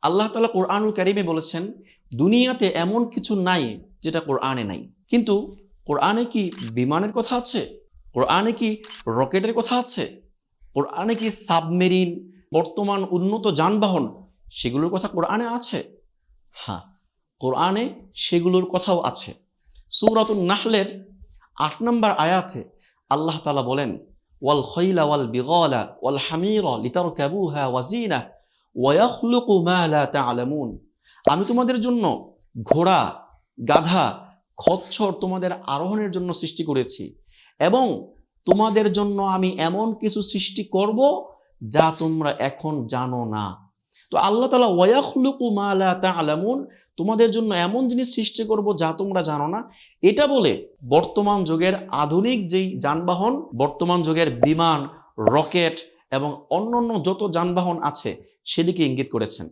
আল্লাহ তাআলা কোরআনুল কারীমে বলেছেন, দুনিয়াতে এমন কিছু নাই যেটা কোরআনে নাই। কিন্তু কোরআনে কি বিমানের কথা আছে? কোরআনে কি রকেটের কথা আছে? কোরআনে কি সাবমেরিন, বর্তমান উন্নত যানবাহন, সেগুলোর কথা কোরআনে আছে? হ্যাঁ, কোরআনে সেগুলোর কথাও আছে। সূরাতুন নাহলের ৮ নম্বর আয়াতে আল্লাহ তাআলা বলেন, ওয়াল খাইলা ওয়াল বিগালা ওয়াল হামিরা লিতারকাবুহা ওয়া জিনা ওয়া ইয়াখলুকু মা লা তা'লামুন। আমি তোমাদের জন্য ঘোড়া, গাধা, খচ্চর তোমাদের আরোহণের জন্য সৃষ্টি করেছি, এবং তোমাদের জন্য আমি এমন কিছু সৃষ্টি করব যা তোমরা এখন জানো না। তো আল্লাহ তাআলা ওয়া ইয়াখলুকু মা লা তা'লামুন, তোমাদের জন্য এমন জিনিস সৃষ্টি করব যা তোমরা জানো না, এটা বলে বর্তমান যুগের আধুনিক যেই যানবাহন, বর্তমান যুগের বিমান, রকেট এবং অন্যান্য যত যানবাহন আছে সেদিকে ইঙ্গিত করেছেন।